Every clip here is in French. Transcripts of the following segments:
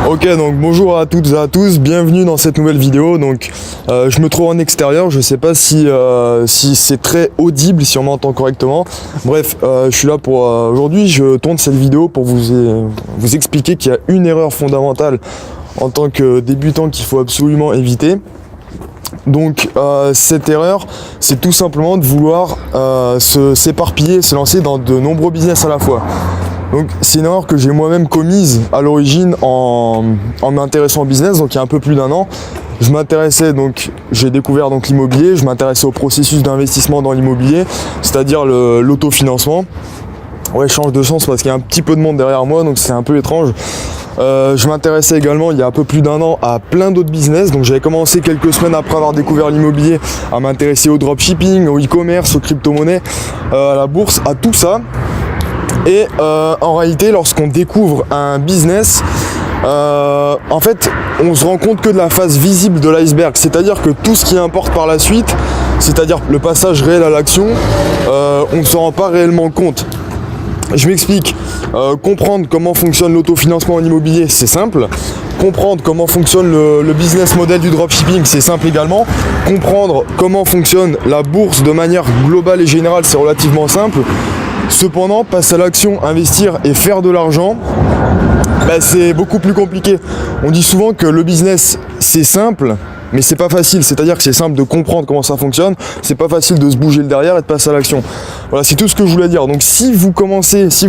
Ok, donc bonjour à toutes et à tous, bienvenue dans cette nouvelle vidéo. Donc je me trouve en extérieur, je sais pas si c'est très audible, si on m'entend correctement. Bref, je suis là pour aujourd'hui, je tourne cette vidéo pour vous expliquer qu'il y a une erreur fondamentale en tant que débutant qu'il faut absolument éviter. Donc cette erreur, c'est tout simplement de vouloir s'éparpiller, se lancer dans de nombreux business à la fois. Donc c'est une erreur que j'ai moi-même commise à l'origine en m'intéressant au business, donc il y a un peu plus d'1 an. Je m'intéressais, donc j'ai découvert donc l'immobilier, je m'intéressais au processus d'investissement dans l'immobilier, c'est-à-dire l'autofinancement. Ouais, je change de sens parce qu'il y a un petit peu de monde derrière moi, donc c'est un peu étrange. Je m'intéressais également il y a un peu plus d'1 an à plein d'autres business, donc j'avais commencé quelques semaines après avoir découvert l'immobilier à m'intéresser au dropshipping, au e-commerce, aux crypto-monnaies, à la bourse, à tout ça. Et en réalité, lorsqu'on découvre un business, en fait, on se rend compte que de la face visible de l'iceberg, c'est-à-dire que tout ce qui importe par la suite, c'est-à-dire le passage réel à l'action, on ne s'en rend pas réellement compte. Je m'explique. Comprendre comment fonctionne l'autofinancement en immobilier, c'est simple. Comprendre comment fonctionne le business model du dropshipping, c'est simple également. Comprendre comment fonctionne la bourse de manière globale et générale, c'est relativement simple. Cependant, passer à l'action, investir et faire de l'argent, c'est beaucoup plus compliqué. On dit souvent que le business, c'est simple, mais c'est pas facile. C'est-à-dire que c'est simple de comprendre comment ça fonctionne, c'est pas facile de se bouger le derrière et de passer à l'action. Voilà, c'est tout ce que je voulais dire. Donc si vous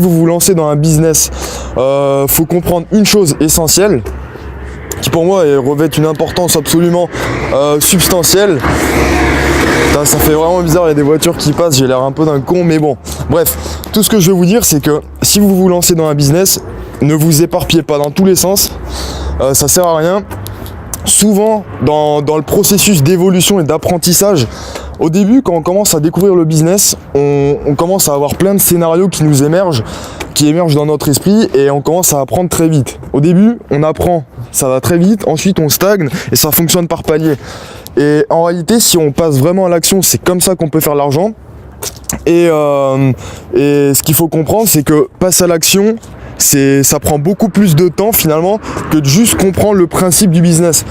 vous lancez dans un business, faut comprendre une chose essentielle, qui pour moi revêt une importance absolument substantielle. Putain, ça fait vraiment bizarre, il y a des voitures qui passent, j'ai l'air un peu d'un con, mais bon. Bref, tout ce que je veux vous dire, c'est que si vous vous lancez dans un business, ne vous éparpillez pas dans tous les sens, ça sert à rien. Souvent, dans le processus d'évolution et d'apprentissage, au début, quand on commence à découvrir le business, on commence à avoir plein de scénarios qui nous émergent, qui émergent dans notre esprit, et on commence à apprendre très vite. Au début, on apprend, ça va très vite, ensuite on stagne, et ça fonctionne par palier. Et en réalité, si on passe vraiment à l'action, c'est comme ça qu'on peut faire de l'argent. Et ce qu'il faut comprendre, c'est que passer à l'action, ça prend beaucoup plus de temps finalement que de juste comprendre le principe du business.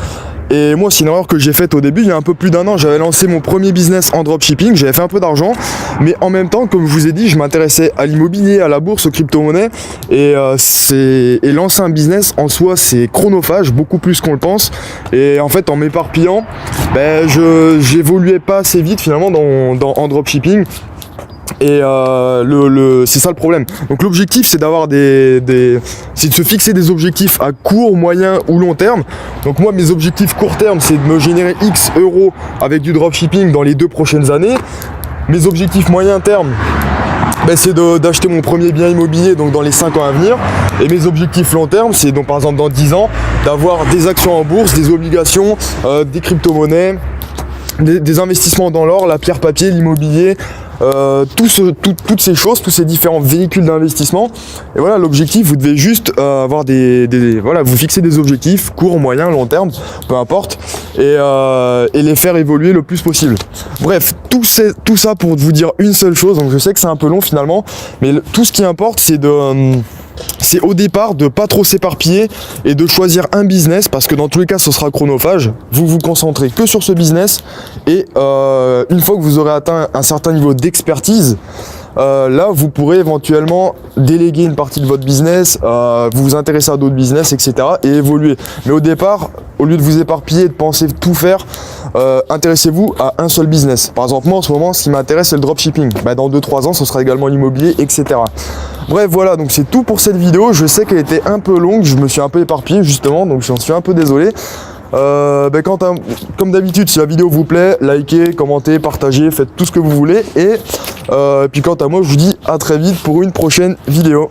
Et moi, c'est une erreur que j'ai faite au début, il y a un peu plus d'1 an, j'avais lancé mon premier business en dropshipping, j'avais fait un peu d'argent, mais en même temps, comme je vous ai dit, je m'intéressais à l'immobilier, à la bourse, aux crypto-monnaies, et lancer un business en soi, c'est chronophage, beaucoup plus qu'on le pense, et en fait, en m'éparpillant, j'évoluais pas assez vite finalement en dropshipping. Et c'est ça le problème. Donc l'objectif, c'est d'avoir c'est de se fixer des objectifs à court, moyen ou long terme. Donc moi, mes objectifs court terme, c'est de me générer X euros avec du dropshipping dans les 2 prochaines années. Mes objectifs moyen terme, c'est d'acheter mon premier bien immobilier donc dans les 5 ans à venir. Et mes objectifs long terme, c'est donc par exemple dans 10 ans d'avoir des actions en bourse, des obligations, des crypto-monnaies, des investissements dans l'or, la pierre papier, l'immobilier, toutes ces choses, tous ces différents véhicules d'investissement. Et voilà, l'objectif, vous devez juste avoir vous fixer des objectifs court, moyen, long terme, peu importe, et les faire évoluer le plus possible. Bref, tout ça pour vous dire une seule chose. Donc je sais que c'est un peu long finalement, mais tout ce qui importe, c'est au départ de pas trop s'éparpiller et de choisir un business, parce que dans tous les cas ce sera chronophage. Vous vous concentrez que sur ce business, et une fois que vous aurez atteint un certain niveau d'expertise, là vous pourrez éventuellement déléguer une partie de votre business, vous intéresser à d'autres business, etc. et évoluer. Mais au départ, au lieu de vous éparpiller et de penser tout faire, intéressez-vous à un seul business. Par exemple, moi en ce moment, ce qui m'intéresse, c'est le dropshipping. Dans 2-3 ans, ce sera également l'immobilier, etc. Bref, voilà, donc c'est tout pour cette vidéo. Je sais qu'elle était un peu longue, je me suis un peu éparpillé justement, donc j'en suis un peu désolé. Comme d'habitude, si la vidéo vous plaît, likez, commentez, partagez, faites tout ce que vous voulez. Et puis quant à moi, je vous dis à très vite pour une prochaine vidéo.